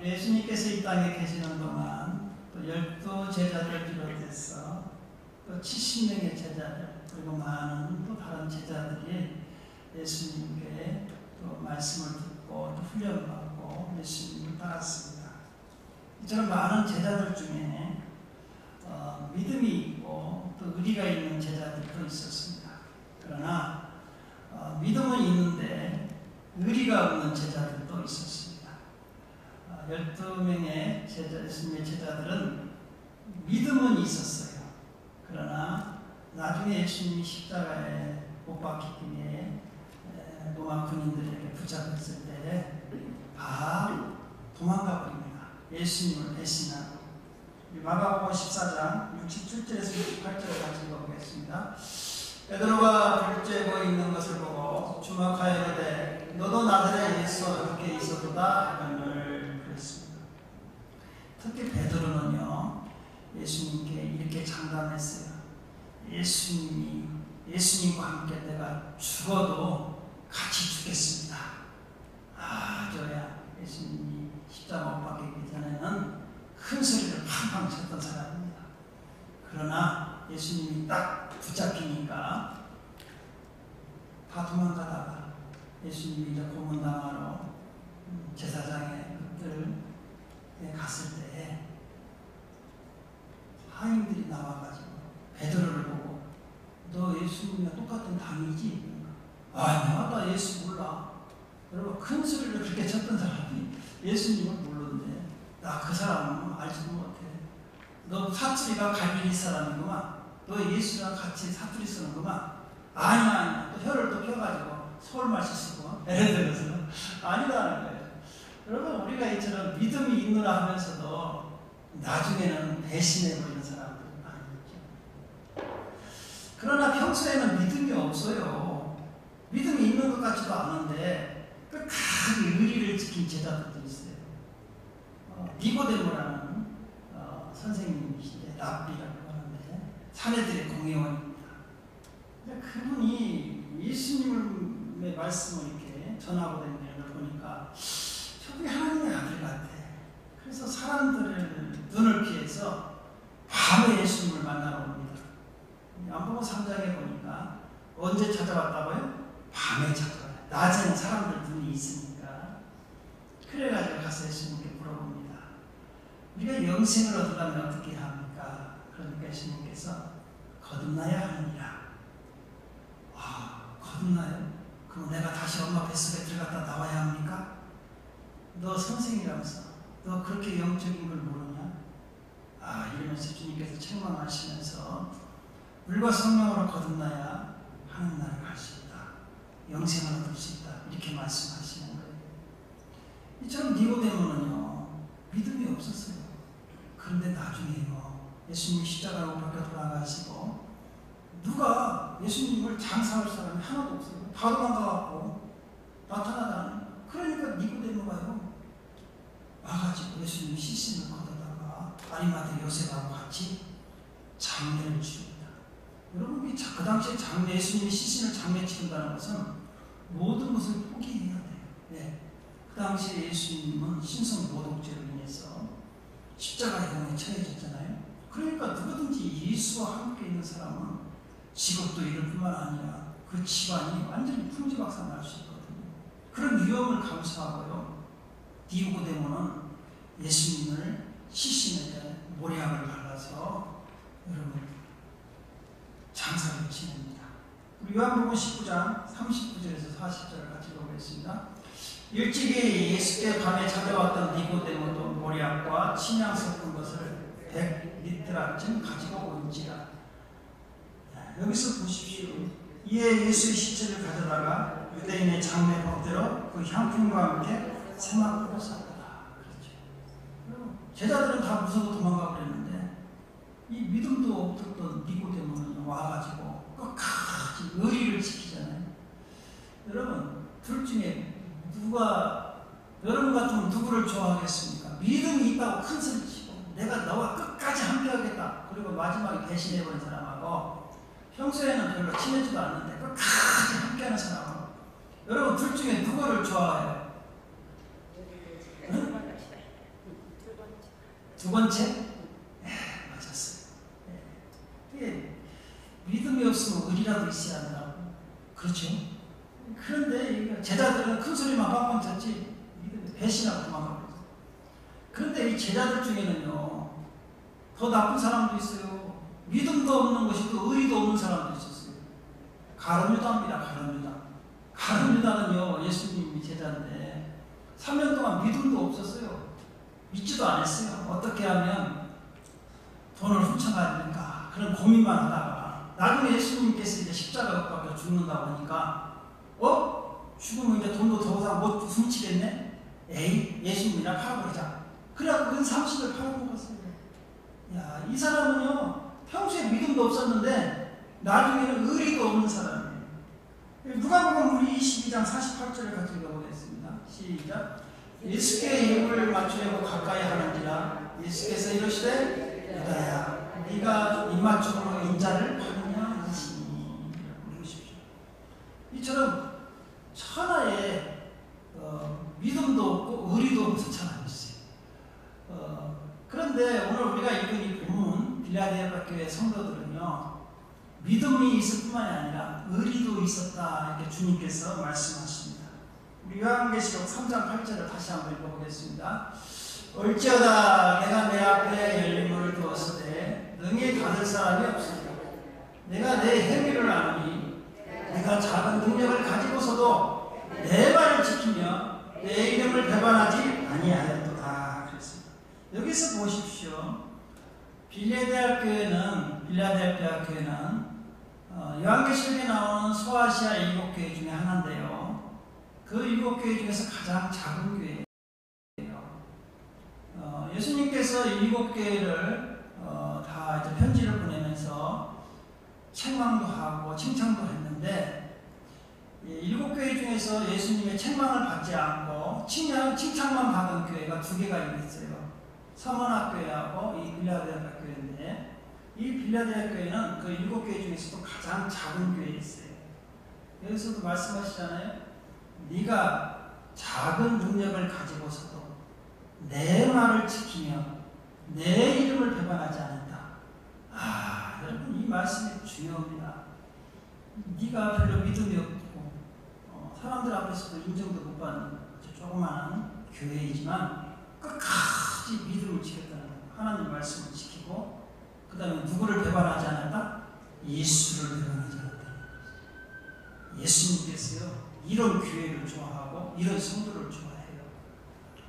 예수님께서 이 땅에 계시는 동안 또 12 제자들 비롯해서 또 70명의 제자들 그리고 많은 또 다른 제자들이 예수님께 또 말씀을 듣고 또 훈련받고 예수님을 따랐습니다. 이처럼 많은 제자들 중에 믿음이 있고 또 의리가 있는 제자들도 있었습니다. 그러나 믿음은 있는데 의리가 없는 제자들도 있었습니다. 12명의 예수님의 제자들은 믿음은 있었어요. 그러나 나중에 예수님이 십자가에 못 박히기에 로마 군인들에게 붙잡혔을 때 다 도망가 버립니다. 예수님을 배신하고. 마가복음 14장 67절에서 68절을 같이 읽어보겠습니다. 베드로가 둘째고 있는 것을 보고 주목하여 이르되 너도 나사렛 예수와 함께 있었도다 하거늘 그랬습니다. 특히 베드로는요 예수님께 이렇게 장담했어요. 예수님과 함께 내가 죽어도 같이 죽겠습니다. 저야 예수님이 십자가 못 박히기 전에는 큰 소리를 팡팡 쳤던 사람입니다. 그러나 예수님이 딱 붙잡히니까 다 도망가다가 예수님이 이제 고문당하러 제사장의 그들에 갔을 때 하인들이 나와가지고 베드로를 보고 너 예수님이랑 똑같은 당이지? 나 예수 몰라. 여러분 큰 소리를 그렇게 쳤던 사람이 예수님을 모르는데 나 그 사람은 알지도 못해. 너 사투리가 갈릴리 사람이구만. 너 예수랑 같이 사투리 쓰는구만. 아니야. 또 혀를 또 펴가지고 서울말씨 쓰고 예를 들어서 아니라는 거예요. 여러분 우리가 이처럼 믿음이 있느라 하면서도 나중에는 배신해버리는 사람들이 많이 있죠. 그러나 평소에는 믿음이 없어요. 믿음이 있는 것 같지도 않은데 끝까지 의리를 지킨 제자들도 있어요. 니고데모라는 선생님이신데 랍비라고 하는데 사내들의 공회원입니다. 그분이 예수님의 말씀을 이렇게 전하고 다니는 걸 보니까 저분이 하나님의 아들 같아. 그래서 사람들의 눈을 피해서 밤에 예수님을 만나러 옵니다. 요한복음 3장에 보니까 언제 찾아왔다고요? 밤에 찾아와요. 낮에는 사람들 눈이 있으니까. 그래가지고 가서 예수님께 물어봅니다. 우리가 영생을 얻으려면 어떻게 합니까? 그러니까 예수님께서 거듭나야 하느니라. 거듭나요? 그럼 내가 다시 엄마 뱃속에 들어갔다 나와야 합니까? 너 선생이라면서 너 그렇게 영적인 걸 모르냐? 이러면서 주님께서 책망하시면서 물과 성령으로 거듭나야 하는 날을 갈 수 있다. 영생을 얻을 수 있다. 이렇게 말씀하시는 거예요. 이처럼 니고데모는요 믿음이 없었어요. 그런데 나중에요 예수님이 십자가로 못 박혀 돌아가시고 누가 예수님을 장사할 사람이 하나도 없어요. 다 도망가갖고 나타나다니. 그러니까 니고데모가요 와가지고 예수님 시신을 걷어다가 아리마대 요셉하고 같이 장례를 치릅니다. 여러분 그 당시에 예수님이 시신을 장례 치른다는 것은 모든 것을 포기해야 돼요. 그 당시에 예수님은 신성모독죄로 인해서 십자가에 처해졌잖아요. 그러니까 누구든지 예수와 함께 있는 사람은 직업도 잃을 뿐만 아니라 그 집안이 완전히 풍지박산 날 수 있거든요. 그런 위험을 감수하고요 니고데모는 예수님을 시신에 모략을 발라서 여러분 장사를 지냅니다. 요한복음 19장 39절에서 40절을 같이 보겠습니다. 일찍이 예수께 밤에 찾아왔던 니고데모도 모략과 침향 섞은 것을 100리터쯤 가지고 온지라. 여기서 보십시오. 이에 예수의 시체를 가져다가 유대인의 장례 법대로 그 향품과 함께 세마포로 쌌다. 그렇죠. 제자들은 다 무서워 도망가 버렸는데 이 믿음도 없었던 니고데모는 와가지고 끝까지 의리를 지키잖아요. 여러분 둘 중에 여러분 같으면 누구를 좋아하겠습니까? 믿음이 있다고 큰 소리 치고 내가 너와 끝까지 함께하겠다. 그리고 마지막에 배신해버린 사람하고 평소에는 별로 친하지도 않는데 끝까지 함께하는 사람하고 여러분 둘 중에 누구를 좋아해요? 응? 두 번째, 맞았어요. 이게 믿음이 없으면 의리라도 있어야 한다고. 그렇죠. 그런데 제자들은 큰 소리만 빵빵 쳤지 배신하고 도망가고 있어요. 그런데 이 제자들 중에는요, 더 나쁜 사람도 있어요. 믿음도 없는 것이 또 의리도 없는 사람도 있었어요. 가룟유다입니다. 가룟유다는요, 예수님이 제자인데 3년 동안 믿음도 없었어요. 믿지도 않았어요. 어떻게 하면 돈을 훔쳐가야 되는가 그런 고민만 하다가 나중에 예수님께서 이제 십자가 못 박혀 죽는다고 하니까 죽으면 이제 돈도 더 못 훔치겠네? 에이, 예수님이나 팔아버리자. 그래갖고 은 30을 팔아먹었어요. 야, 이 사람은요, 평소에 믿음도 없었는데 나중에는 의리도 없는 사람이에요. 누가복음 우리 22장 48절을 같이 읽어보겠습니다. 시작. 예수께 입을 맞추려고 가까이 하는지라 예수께서 이르시되 유다야, 네가 입맞춤으로 인자를 파느냐 하시니. 보십시오. 이처럼 천하에 믿음도 없고 의리도 없는 천하가 있어요. 그런데 오늘 우리가 읽은 이 본문 빌라델피아 교회 성도들은요, 믿음이 있을 뿐만이 아니라 의리도 있었다, 이렇게 주님께서 말씀하십니다. 우리 요한계시록 3장 8절을 다시 한번 읽어보겠습니다. 올지어다 내가 내 앞에 열림을 두었으되 능히 닫을 사람이 없으리라. 내가 내 행위를 아노니 내가 작은 능력을 가지고서도 내 말을 지키며 내 이름을 배반하지 아니하였도다. 그랬습니다. 여기서 보십시오. 빌라델피아 교회는 요한계시록에 나오는 소아시아 7교회 중에 하나인데요. 그 7교회 중에서 가장 작은 교회예요. 예수님께서 7교회를 다 이제 편지를 보내면서 책망도 하고 칭찬도 했는데, 7교회 중에서 예수님의 책망을 받지 않고 칭찬만 받은 교회가 2개가 있어요. 서머나교회하고 이 빌라델피아 교회인데, 이 빌라델피아 교회는 그 7교회 중에서도 가장 작은 교회였어요. 여기서도 말씀하시잖아요. 네가 작은 능력을 가지고서도 내 말을 지키며 내 이름을 배반하지 않는다. 여러분, 이 말씀이 중요합니다. 네가 별로 믿음이 없고 사람들 앞에서도 인정도 못 받는 조그마한 교회이지만 끝까지 믿음을 지켰다는 거예요. 하나님 말씀을 지키고, 그 다음에 누구를 배반하지 않았다? 예수를 배반하지 않았다는 거예요. 예수님께서요, 이런 교회를 좋아하고 이런 성도를 좋아해요.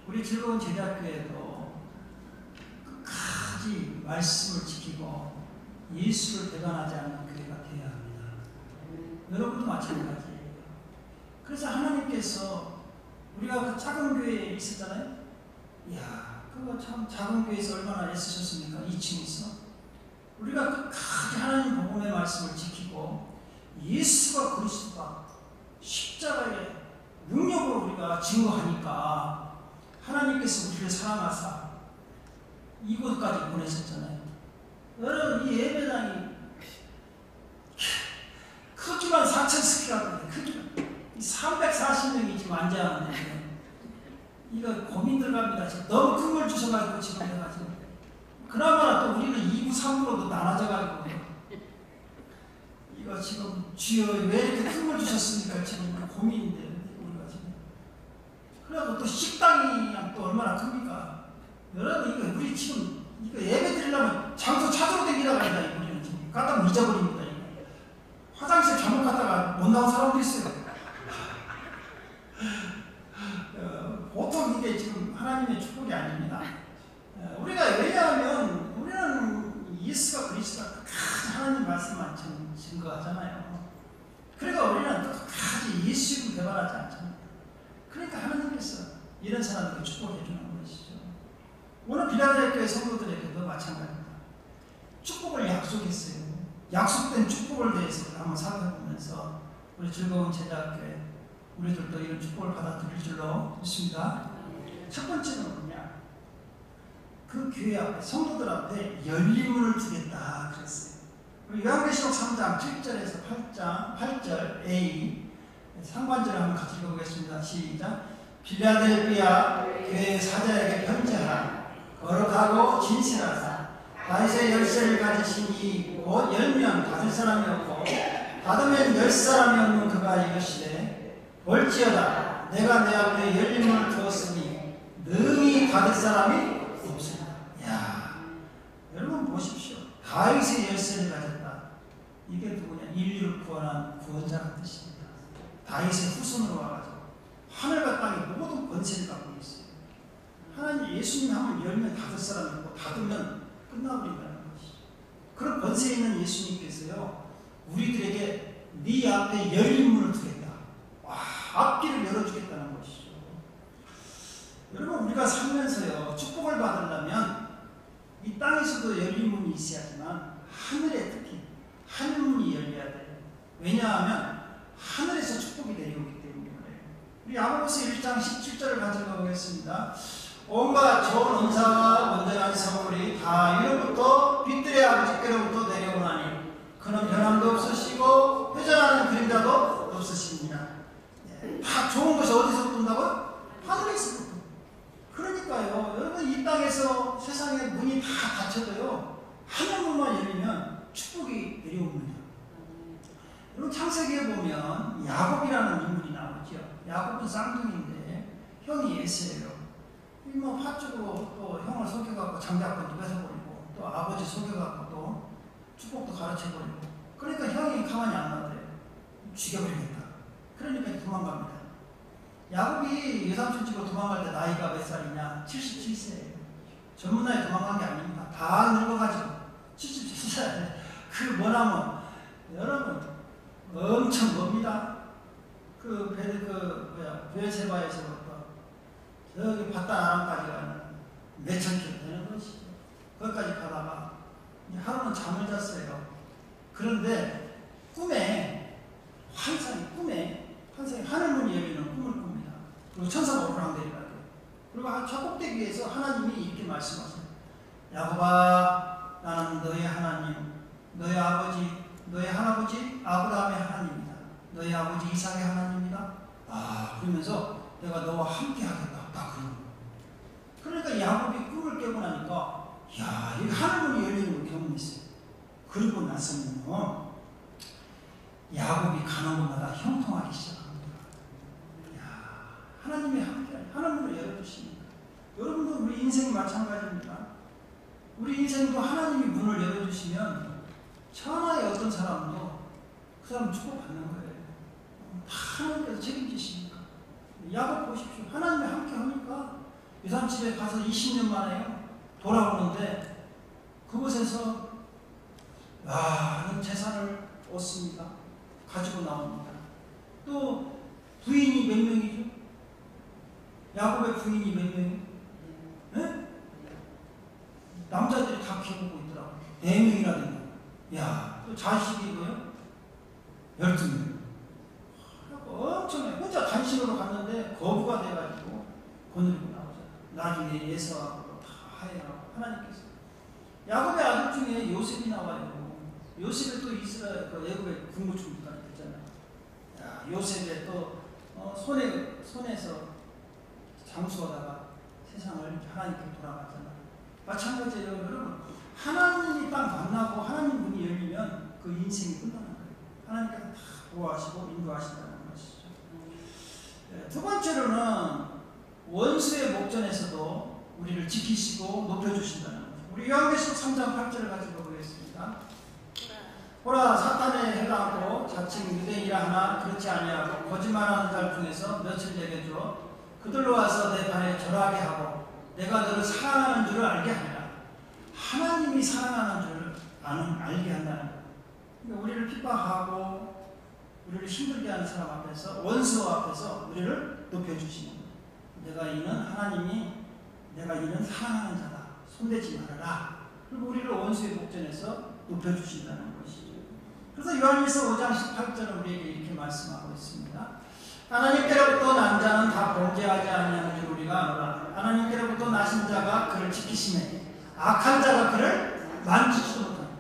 우리 즐거운 제자교회도 끝까지 말씀을 지키고 예수를 배반하지 않는 교회가 되어야 합니다. 여러분도 마찬가지예요. 그래서 하나님께서 우리가 그 작은 교회에 있었잖아요. 이야, 그거 참 작은 교회에서 얼마나 애쓰셨습니까? 2층에서. 우리가 끝까지 하나님 복음의 말씀을 지키고 예수가 그리스도다, 십자가의 능력으로 우리가 증거하니까 하나님께서 우리를 사랑하사 이곳까지 보내셨잖아요. 여러분, 이 예배당이 크기만 4,000스퀘어인데, 크기만 340명이 지금 앉아있는데 이거 고민 들어갑니다. 지금 너무 큰 걸 주셔가지고 지금 내가 지금 그나마 또 우리는 2부 3부로도 나눠져가지고 이거 지금 주여 왜 이렇게 큰 걸 주셨습니까? 지금 고민인데 우리가 지금. 그래도 또 식당이 또 얼마나 큽니까? 여러분, 이거 우리 지금 이거 예배 드리려면 장소 찾으러 다니다가 아니다. 우리는 지금 까딱 잊어버립니다. 이거. 화장실 잘못 갔다가 못 나온 사람도 있어요. 보통 이게 지금 하나님의 축복이 아닙니다. 우리가 왜냐하면 우리는 예수가 그리스도가 끝까지 하나님 말씀만 증거하잖아요. 그러니까 우리는 끝까지 예수를 배반하지 않잖아요. 그러니까 하나님께서 이런 사람에게 축복해 주는 것이죠. 오늘 빌라델피아 교회 성도들에게도 마찬가지입니다. 축복을 약속했어요. 약속된 축복을 대해서 한번 살펴보면서 우리 즐거운 제자교회 우리들도 이런 축복을 받아들일 줄로 믿습니다. 첫 번째는 뭐냐? 그 교회 앞에, 성도들 앞에 열림문을 두겠다 그랬어요. 우리 요한계시록 3장 7절에서 8절 A 상반절을 한번 같이 읽어보겠습니다. 시작. 빌라델피아 교회 사자에게 편지하라. 거룩하고 진실하사 다윗의 열쇠를 가지신 이 곧 열면 닫을 사람이었고 닫으면 열 사람이 없는 그가 이르시되 볼지어다 내가 내 앞에 열린 문을 두었으니 능히 닫을 사람이 없으리라. 야, 여러분 보십시오. 다윗의 열쇠를 가졌다. 이게 누구냐? 인류를 구원한 구원자의 뜻입니다. 다윗의 후손으로 와가지고 하늘과 땅의 모든 권세를 갖고 있어요. 하나님 예수님 하면 열면 닫을 사람이 있고 닫으면 끝나버린다는 것이죠. 그런 권세 있는 예수님께서요 우리들에게 네 앞에 열린 문을 두겠다. 와, 앞길을 열어주겠다는 것이죠. 여러분 우리가 살면서요 축복을 받으려면 이 땅에서도 열린 문이 있어야지만 하늘에 특히 하늘문이 열려야 돼요. 왜냐하면 하늘에서 축복이 내려오기 때문에 그래요. 우리 야고보서 1장 17절을 가져가 보겠습니다. 온갖 좋은 은사와 온전한 선물이 다 위로부터 빛들의 아버지께로부터 내려오나니 그는 변함도 없으시고 회전하는 그림자도 없으십니다. 다 좋은 것이 어디서부터 온다고요? 하늘에서부터. 그러니까요 여러분 이 땅에서 세상에 문이 다 닫혀도요 하늘문만 열리면 축복이 내려옵니다. 여러분 창세기에 보면 야곱이라는 인물이 나오죠. 야곱은 쌍둥이인데 형이 에서예요. 뭐 팥죽으로 또 형을 속여갖고 장자권도 뺏어버리고 또 아버지 속여갖고 또 축복도 가르쳐버리고 그러니까 형이 가만히 안 놔둬요. 죽여버리겠다. 그러니까 도망갑니다. 야곱이 외삼촌 집으로 도망갈 때 나이가 몇 살이냐? 77세예요. 젊은 나이에 도망간 게 아닙니다. 다 늙어가지고 77살. 그 뭐냐면 여러분 엄청 멉니다. 베르세바에서부터 저기 바다나람까지 가는 몇천 킬로 되는 것이죠. 거기까지 가다가 하루는 잠을 잤어요. 그런데 환상이 하늘문이 열리는 꿈을 꿉니다. 그리고 천사가 오르락내리락 해요. 그리고 저 꼭대기에서 하나님이 이렇게 말씀하세요. 야곱아 나는 너의 하나님, 너의 아버지, 너의 할아버지 아브라함의 하나님이다. 너의 아버지 이삭의 하나님이다. 그러면서 내가 너와 함께 하겠다. 딱 그런 거예요. 그러니까 야곱이 꿈을 깨고 나니까 야, 이 하늘문이 열리는 걸 경험했어요. 그리고 나서는요 야곱이 가는 곳마다 형통하기 시작합니다. 야, 하나님이 함께 하늘문을 열어주십니다. 여러분도 우리 인생이 마찬가지입니다. 우리 인생도 하나님이 문을 열어주시면 천하의 어떤 사람도 그 사람 축복받는 거예요. 다 하나님께서 책임지시니까. 야곱 보십시오. 하나님이 함께 하니까 유산집에 가서 20년 만에요. 돌아오는데 그곳에서 많은 재산을 얻습니다. 가지고 나옵니다. 또 부인이 몇 명이죠? 야곱의 부인이 몇 명이에요? 네? 남자들이 다 키우고 있더라고요. 4명이나 된다. 야, 또 자식이고요. 12명. 엄청나요. 혼자 간신으로 갔는데 거부가 돼가지고 거느리고 나오잖아요. 나중에 예서하고 다 해요. 하나님께서. 야곱의 아들 중에 요셉이 나와요. 요셉이 또 이스라엘 애굽의 국무총리까지 됐잖아요. 야, 요셉의 또 손에서 장수하다가 세상을 하나님께 돌아갔잖아요. 마찬가지예요. 여러분 하나님이 딱 만나고 하나님 문이 열리면 그 인생이 끝나는 거예요. 하나님께서 다 보호하시고 인도하신다는 것이죠. 두 번째로는 원수의 목전에서도 우리를 지키시고 높여주신다는 거죠. 우리 요한계시록 3장 8절을 가지고 보겠습니다. 보라 사탄에 해당하고 자칭 유대인이라 하나 그렇지 아니하고 거짓말하는 자들 중에서 몇을 내게 주어 그들로 와서 내 발에 절하게 하고 내가 너를 사랑하는 줄을 알게 하리라. 하나님이 사랑하는 줄을 알게 한다는 거예요. 그러니까 우리를 핍박하고 우리를 힘들게 하는 사람 앞에서 원수 앞에서 우리를 높여주시는 거예요. 내가 이는 사랑하는 자다. 손대지 말아라. 그리고 우리를 원수의 목전에서 높여주신다는 것이죠. 그래서 요한일서 5장 18절은 우리에게 이렇게 말씀하고 있습니다. 하나님께로부터 난 자는 다 범죄하지 아니하는 줄 우리가 아노라. 하나님께로부터 나신 자가 그를 지키시매 악한 자가 그를 만지지도 못한다.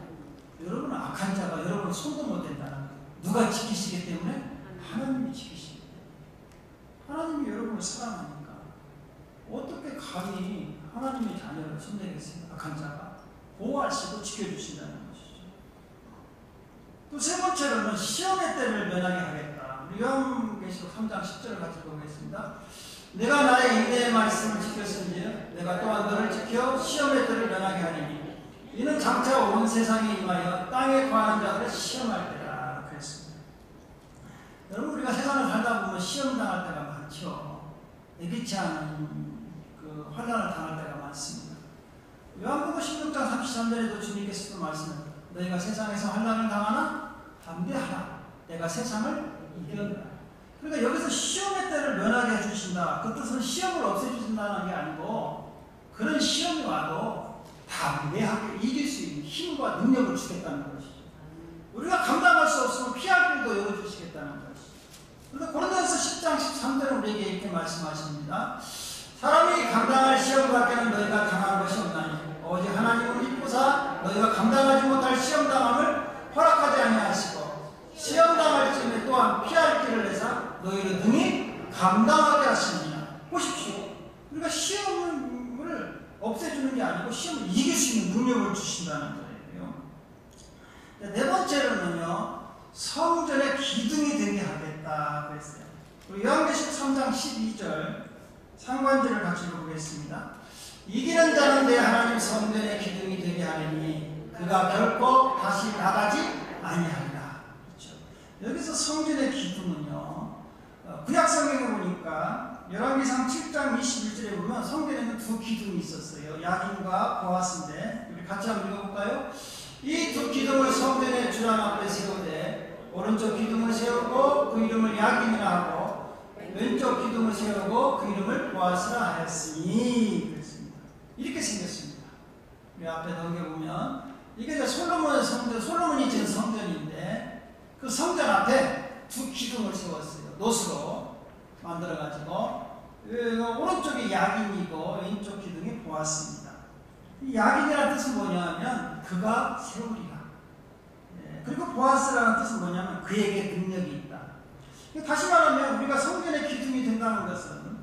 여러분은 악한 자가 여러분 손도 못 댄다는 거예요. 누가 지키시기 때문에? 하나님이 지키시기 때문에. 하나님이 여러분을 사랑하니까 어떻게 감히 하나님의 자녀를 손대겠습니다. 악한 자가 보호하시고 지켜주신다는 것이죠. 또 세 번째로는 시험의 때를 면하게 하겠다. 우리 요한계시록 3장 10절을 같이 보겠습니다. 내가 나의 인내의 말씀을 지켰은지 내가 또한 너를 지켜 시험의 때를 면하게 하리니 이는 장차 온 세상에 임하여 땅에 거하는 자들을 시험할 때라 그랬습니다. 여러분, 우리가 세상을 살다 보면 시험 당할 때가 많죠. 예기치 않은 그 환난을 당할 때가 많습니다. 요한복음 16장 33절에도 주님께서도 말씀합니다. 너희가 세상에서 환난을 당하나 담대하라. 내가 세상을 이겼다. 그러니까 여기서 시험의 때를 면하게 해주신다. 그 뜻은 시험을 없애주신다는 게 아니고 그런 시험이 와도 담대하게 이길 수 있는 힘과 능력을 주겠다는 것이죠. 우리가 감당할 수 없으면 피할 길도 열어주시겠다는 것이죠. 그런데 고린도전서 10장 13절은 우리에게 이렇게 말씀하십니다. 사람이 감당할 시험 밖에는 너희가 당한 것이 없나니 오직 하나님은 이쁘사 너희가 감당하지 못할 시험 당함을 허락하지 아니하시고 시험 당할 즈음에 또한 피할 길을 내사 너희를 능히 감당하게 하시느니라. 보십시오. 우리가 시험을 없애주는 게 아니고 시험을 이길 수 있는 능력을 주신다는 거예요. 네 번째로는요, 성전의 기둥이 되게 하겠다 그랬어요. 요한계시록 3장 12절 상관절을 같이 읽어보겠습니다. 이기는 자는 내 하나님 성전의 기둥이 되게 하리니 그가 결코 다시 나가지 아니하리라. 그렇죠. 여기서 성전의 기둥은요, 구약 성경에 보니까 열왕기상 7장 21절에 보면 성전에는 두 기둥이 있었어요. 야긴과 보아스인데 우리 같이 한번 읽어볼까요? 이 두 기둥을 성전의 주랑 앞에 세우되 오른쪽 기둥을 세우고 그 이름을 야긴이라 하고 왼쪽 기둥을 세우고 그 이름을 보아스라 하였으니 그랬습니다. 이렇게 생겼습니다. 우리 앞에 넘겨보면 이게 이제 솔로몬의 성전, 솔로몬이 지은 성전인데 그 성전 앞에 두 기둥을 세웠어요. 노수로 만들어가지고 오른쪽이 야긴이고 왼쪽 기둥이 보았습니다. 이 야긴이라는 뜻은 뭐냐면 그가 세우리라. 그리고 보아스라는 뜻은 뭐냐면 그에게 능력이 있다. 다시 말하면 우리가 성전의 기둥이 된다는 것은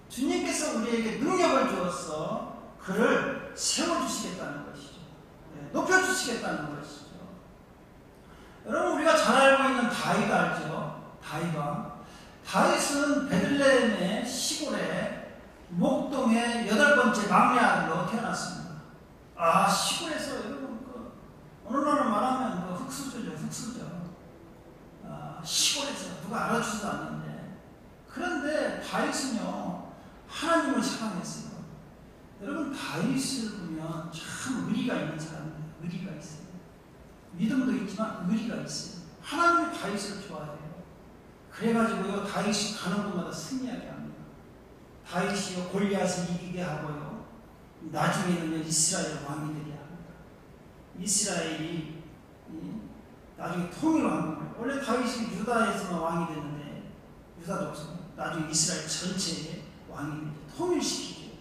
주님께서 우리에게 능력을 주어서 그를 세워주시겠다는 것이죠. 높여주시겠다는 것이죠. 여러분, 우리가 잘 알고 있는 다윗 알죠? 다윗은 베들레헴의 시골에 목동의 8번째 막내 아들로 태어났습니다. 시골에서 여러분 오늘날로 말하면 흙수저죠. 시골에서 누가 알아주지도 않는데, 그런데 다윗은요 하나님을 사랑했어요. 여러분, 다윗을 보면 참 의리가 있는 사람입니다. 의리가 있어요. 믿음도 있지만 의리가 있어요. 하나님이 다윗을 좋아해요. 그래가지고요 다윗이 가는 곳마다 승리하게 합니다. 다윗이요 골리앗을 이기게 하고요 나중에는 이스라엘 왕이 되게 합니다. 이스라엘이 나중에 통일왕국을, 원래 다윗이 유다에서만 왕이 됐는데 유다 독성, 나중에 이스라엘 전체의 왕이 됩니다. 통일시키죠.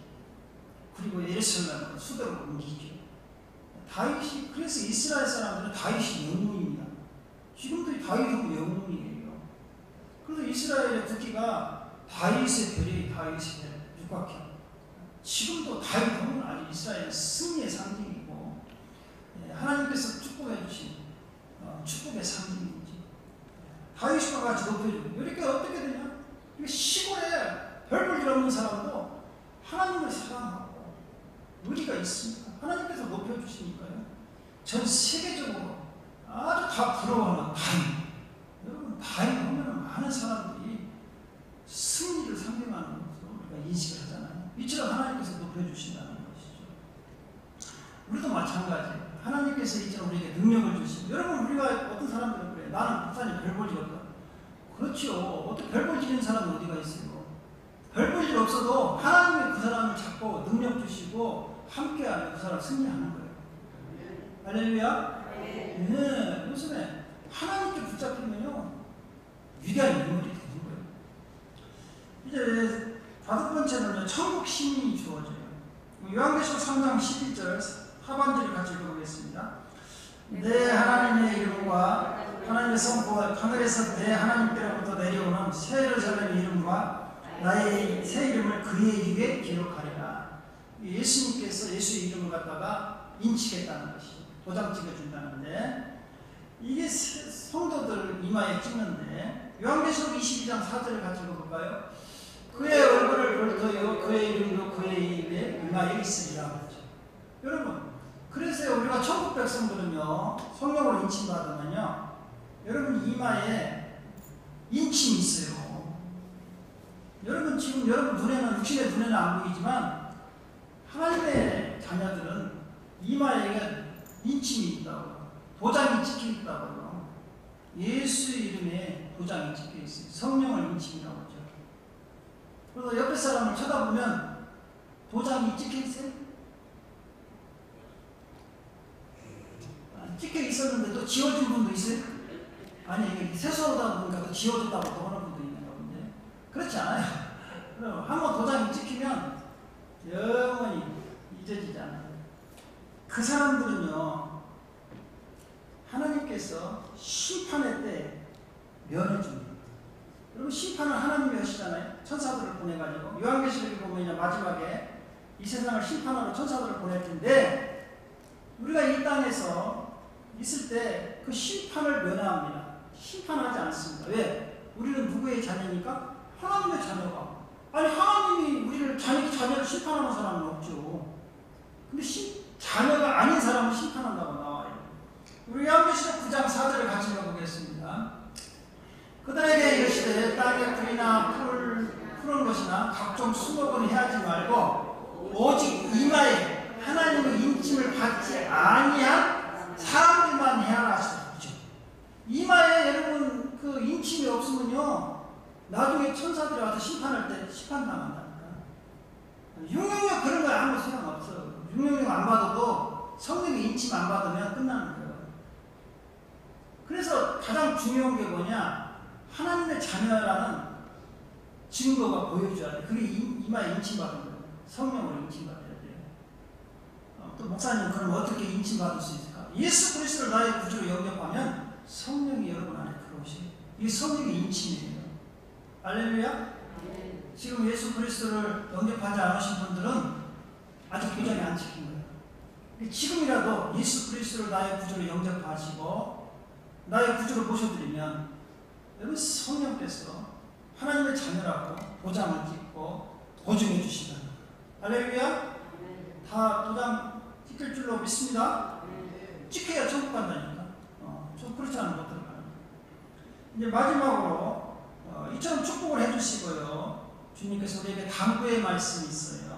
그리고 예루살렘을 수도로 옮기죠. 다윗이, 그래서 이스라엘 사람들은 다윗이 영웅입니다. 지금도 다윗은 영웅이에요. 그래서 이스라엘의 국기가 다윗의 별이 다윗의 육각형. 지금도 다윗은 아주 이스라엘의 승리의 상징이고 하나님께서 축복해 주신 축복의 상징이지. 다윗과 같이 높여주고 이렇게 어떻게 되냐? 시골에 별 볼 일 없는 사람도 하나님을 사랑하고 의리가 있습니다. 하나님께서 높여주시니까요. 전 세계적으로 아주 다 부러워하는 다윗. 여러분, 다윗 보면 많은 사람들이 승리를 상징하는 것으로 우리가 인식을 하잖아요. 이처럼 하나님께서 높여주신다는 것이죠. 우리도 마찬가지예요. 하나님께서 이처럼 우리에게 능력을 주시고, 여러분, 우리가 어떤 사람들은 그래요. 나는 목사님 별 볼 일 없다. 그렇죠. 어떻게 별 볼 일 있는 사람은 어디가 있어요? 별 볼 일 없어도 하나님이 그 사람을 잡고 능력 주시고 함께하면 그 사람 승리하는 거예요. 할렐루야. 네. 요즘에 하나님께 붙잡히면요 위대한 인물이 되는 거예요. 이제 5번째는요 천국 시민이 주어져요. 요한계시록 3장 11절 하반절을 같이 읽어보겠습니다. 내 하나님의 이름과 하나님의 성부가 하늘에서 내 하나님께로부터 내려오는 새 예루살렘의 이름과 나의 새 이름을 그의 입에 기록하리라. 예수님께서 예수의 이름을 갖다가 인치겠다는 것이죠. 도장 찍어준다는데, 이게 성도들 이마에 찍는데, 요한계시록 22장 4절을 같이 읽어볼까요? 그의 얼굴을 볼터요 그의 이름도 그의 입에 이마에 있으리라 그러죠. 여러분, 그래서 우리가 천국 백성들은요, 성령으로 인침받으면요, 여러분 이마에 인침이 있어요. 여러분 지금 여러분 눈에는, 육신의 눈에는 안 보이지만 하나님의 자녀들은 이마에 인침이 있다고, 도장이 찍혀 있다고요. 예수의 이름에 도장이 찍혀 있어요. 성령을 인침이라고 하죠. 그래서 옆에 사람을 쳐다보면 도장이 찍혀 있어요? 찍혀 있었는데 또 지워진 분도 있어요? 아니, 이게 세수하다 보니까 또 지워졌다고 또 하는 분도 있는 건데, 그렇지 않아요. 그럼 한번 도장이 찍히면 영원히 잊어지지 않아요. 그 사람들은요, 하나님께서 심판의 때 면해줍니다. 여러분, 심판을 하나님이 하시잖아요. 천사들을 보내가지고. 요한계시록에 보면 마지막에 이 세상을 심판하러 천사들을 보낼 텐데, 우리가 이 땅에서 있을 때 그 심판을 면하합니다. 심판하지 않습니다. 왜? 우리는 누구의 자녀입니까? 하나님의 자녀가. 아니, 하나님이 우리를 자녀를 심판하는 사람은 없죠. 근데 자녀가 아닌 사람을 심판한다고 나와요. 우리 요한계시록 9장 4절을 같이 읽어보겠습니다. 그들에게 이르시되 땅에 풀이나 푸른 것이나 각종 수목은 해하지 말고 오직 이마에 하나님의 인침을 받지 아니한 사람들만 해야 하시죠. 이마에 여러분 그 인침이 없으면요, 나중에 천사들이 와서 심판할 때 심판당한다니까. 666 그런 거 아무 소용없어. 666 안 받아도 성령의 인침 안 받으면 끝나는 거예요. 그래서 가장 중요한 게 뭐냐, 하나님의 자녀라는 증거가 보여줘야 돼. 그게 이마에 인침받은 거예요. 성령으로 인침받아야 돼요. 또 목사님, 그럼 어떻게 인침받을 수 있을까? 예수 그리스도를 나의 구주로 영접하면 성령이 여러분 안에 들어오시고, 이 성령의 인침이에요. 할렐루야? 지금 예수 그리스도를 영접하지 않으신 분들은 아직 도장이 안 찍힌 거예요. 지금이라도 예수 그리스도를 나의 구주로 영접하시고 나의 구주로 모셔드리면 여러분 성령께서 하나님의 자녀라고 도장을 찍고 보증해 주시다. 할렐루야? 다 도장 찍힐 줄로 믿습니다. 찍혀야 천국 간다니까. 좀 그렇지 않으면 못 들어가요. 이제 마지막으로 이처럼 축복을 해주시고요. 주님께서 우리에게 당부의 말씀이 있어요.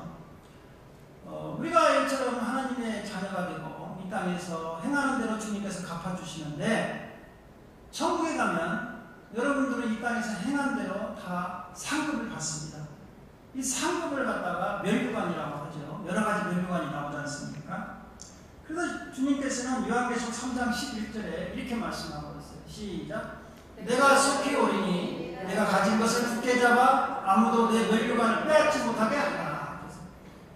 우리가 이처럼 하나님의 자녀가 되고 이 땅에서 행하는 대로 주님께서 갚아주시는데, 천국에 가면 여러분들은 이 땅에서 행한 대로 다 상급을 받습니다. 이 상급을 갖다가 멸류관이라고 하죠. 여러 가지 멸류관이 나오지 않습니까? 그래서 주님께서는 요한계시록 3장 11절에 이렇게 말씀하고 있어요. 시작. 내가 속히 오리니 내가 가진 것을 굳게 잡아 아무도 내 멸류관을 빼앗지 못하게 하라.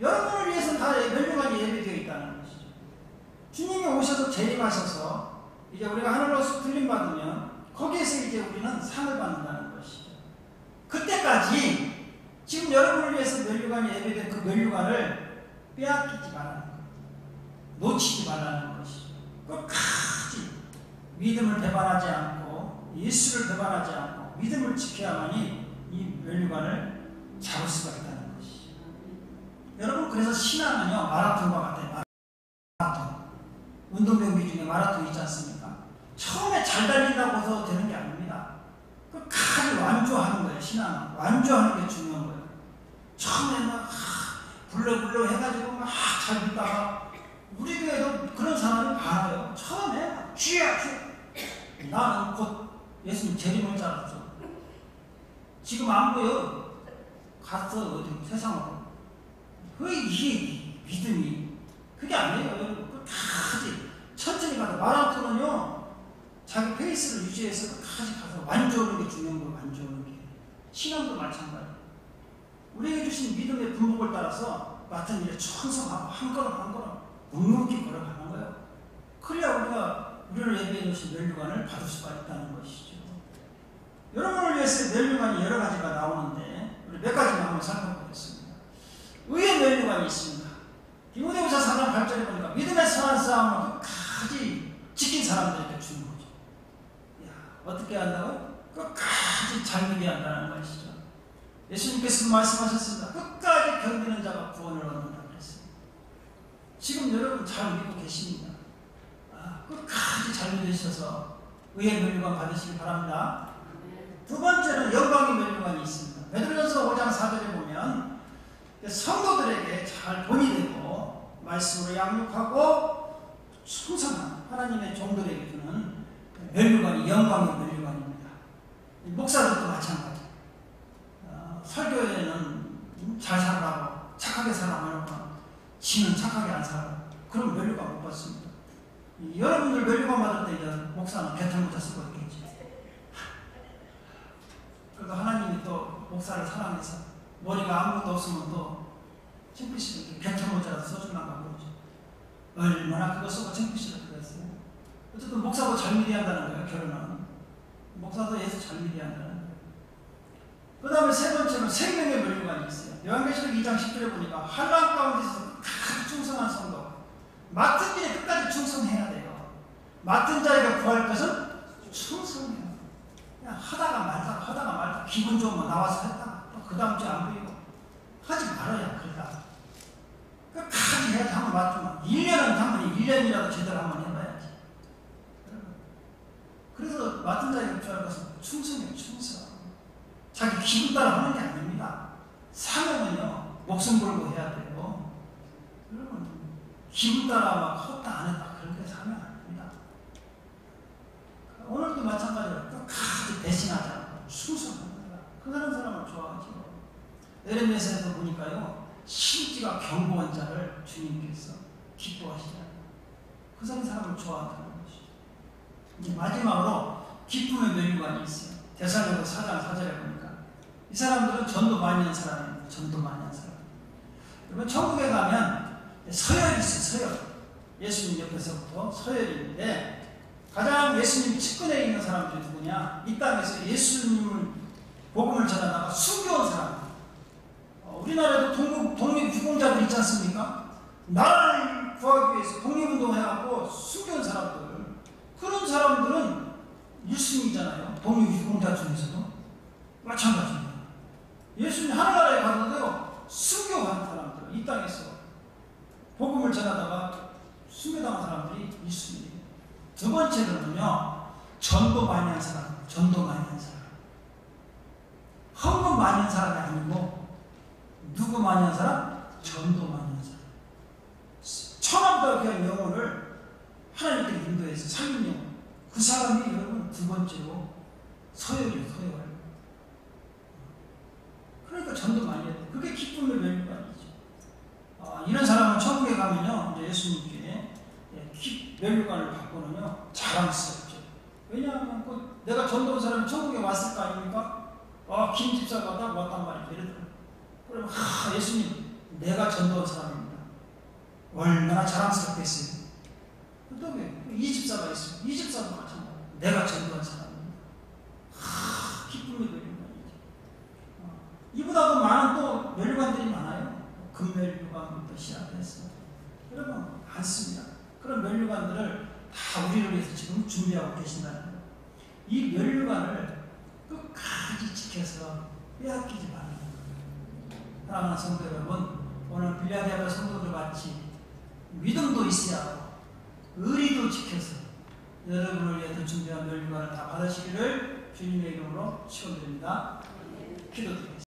여러분을 위해서는 다 멸류관이 예비되어 있다는 것이죠. 주님이 오셔서 재림하셔서 이제 우리가 하늘로서 불림받으면 거기에서 이제 우리는 상을 받는다는 것이죠. 그때까지 지금 여러분을 위해서 멸류관이 예비된 그 멸류관을 빼앗기지 말라는 거예요. 놓치지 말라는 것이죠. 끝까지 믿음을 배반하지 않고 예수를 배반하지 않고 믿음을 지켜야만이 이 멸류관을 잡을 수가 있다는 것이죠. 여러분, 그래서 신앙은요 마라톤과 같아요. 마라톤. 운동 경기 중에 마라톤 있지 않습니까? 처음에 잘 달린다고 해서 되는 게 아닙니다. 끝까지 완주하는 거예요. 신앙은 완주하는 게 중요한 거예요. 처음에 막 불러불러 해가지고 막 잘 듣다가 우리 교회도 그런 사람이 많아요. 처음에 막 쥐야. 나는 곧 예수님 재림을 줄 알았어. 지금 안 보여. 갔어 어디 세상으로. 이게 믿음이 그게 아니에요. 여러분 끝까지 천천히 가서 마라톤은요 자기 페이스를 유지해서 끝까지 가서 완주하는 게 중요한 거예요. 완주하는 게. 신앙도 마찬가지예요. 우리에게 주신 믿음의 분복을 따라서 맡은 일에 천성하고 한 걸음 한 걸음 묵묵히 걸어가는 거예요. 그래야 우리가 우리를 예비해 놓으신 멸류관을 받을 수가 있다는 것이죠. 여러분을 위해서 멸류관이 여러 가지가 나오는데 우리 몇 가지만 한번 살펴보겠습니다. 의의 멸류관이 있습니다. 선한 싸움을 끝까지 지킨 사람들에게 주는 거죠. 야, 어떻게 한다고? 끝까지 잘 믿어야 한다는 것이죠. 예수님께서 말씀하셨습니다. 끝까지 견디는 자가 구원을 얻는다고 그랬어요. 지금 여러분 잘 믿고 계십니다. 끝까지 잘 믿으셔서 의의 면류관 받으시기 바랍니다. 두 번째는 영광의 면류관이 있습니다. 베드로전서 5장 4절에 보면 성도들에게 잘 본이 되고 말씀으로 양육하고 충성한 하나님의 종들에게 주는 면류관이 영광의 면류관입니다. 목사들도 마찬가지. 설교에는 잘 살라고 착하게 살라고 하고 지는 착하게 안 살라고 그럼 면류관 못 받습니다. 여러분들 면류관 받을 때 이제 목사는 개털모자 쓰고 있겠지. 그래도 하나님이 또 목사를 사랑해서 머리가 아무것도 없으면 또 창피시를 개털모자라도 써주려고 그러죠. 얼마나 그거 쓰고 창피시를 그랬어요. 어쨌든 목사도 잘 믿어야 한다는 거예요. 결혼은 목사도 예수 잘 믿어야 한다는 거예요. 그 다음에 세 번째는 생명의 면류관이 있어요. 요한계시록 2장 10절에 보니까 환난 가운데서 끝까지 충성한 성도, 맡은 일에 끝까지 충성해야 돼요. 맡은 자에게 구할 것은 충성해요. 그냥 하다가 말다가 기분 좋으면 나와서 했다가 또 그 다음 주에 안 보이고 하지 말아야 그러다. 끝까지 해야지. 한번 맡으면 1년은 당연히 1년이라도 제대로 한번 해봐야지. 그래서 맡은 자에게 구할 것은 충성이에요. 충성. 자기 기분 따라 하는 게 아닙니다. 사명은요 목숨 걸고 해야 돼요. 여러분 기분 따라 막 했다 안 했다 그렇게 사명 아닙니다. 오늘도 마찬가지로 끝까지 배신하지 않고 충성합니다. 그런 사람을 좋아하죠. 에레미야서에서 보니까요 심지가 견고한 자를 주님께서 기뻐하시잖아요. 그 사람을 좋아한다는 것이죠. 이제 마지막으로 기쁨의 면류관이 있어요. 데살로니가 4장 4절에 보니까 이 사람들은 전도 많이 한 사람입니다. 전도 많이 한 사람. 여러분 천국에 가면 서열이 있어요. 서열. 예수님 옆에서부터 서열인데 가장 예수님 측근에 있는 사람들이 누구냐? 이 땅에서 예수님을 복음을 전하다가 숨겨온 사람. 우리나라에도 독립유공자들 있지 않습니까? 나라를 구하기 위해서 독립운동해갖고 숨겨온 사람들. 그런 사람들은 1순위잖아요. 독립유공자 중에서도. 마찬가지입니다. 예수님 하늘나라에 갔는데요. 숨겨간 사람들. 이 땅에서 복음을 전하다가 숨겨당한 사람들이 1순위예요. 두 번째로는요. 전도 많이 한 사람. 전도 많이 한 사람. 헌금 많이 한 사람이 아니고 누구 많이 한 사람? 전도 많이 한 사람. 천함과 귀한 영혼을 하나님께 인도해서 살린 영혼. 그 사람이 여러분 두 번째로 서열이에요. 서열. 그러니까 전도 많이 해야 돼. 그게 기쁨의 면류관이죠. 이런 사람은 천국에 가면요. 이제 예수님께 면류관을 받고는요. 자랑스럽죠. 왜냐하면 내가 전도한 사람이 천국에 왔을 거 아닙니까? 김 집사가 왔단 말이죠. 이러더라고요. 그러면 예수님 내가 전도한 사람입니다. 얼마나 자랑스럽겠어요. 또 왜? 이 집사가 있어요. 이 집사도 마찬가지예요. 내가 전도한 사람입니다. 기쁨의 면류관이죠. 이보다 더 많은 또 면류관들이 많아요. 금면류관부터 시작해서 여러분 많습니다. 그런 면류관들을 다 우리를 위해서 지금 준비하고 계신다는 거예요. 이 면류관을 끝까지 지켜서 빼앗기지 말아요. 사랑하는 성도 여러분, 오늘 빌라델피아 성도들 같이 믿음도 있어야 하고 의리도 지켜서 여러분을 위해서 준비한 면류관을 다 받으시기를 주님의 이름으로 축원드립니다. 기도드리겠습니다.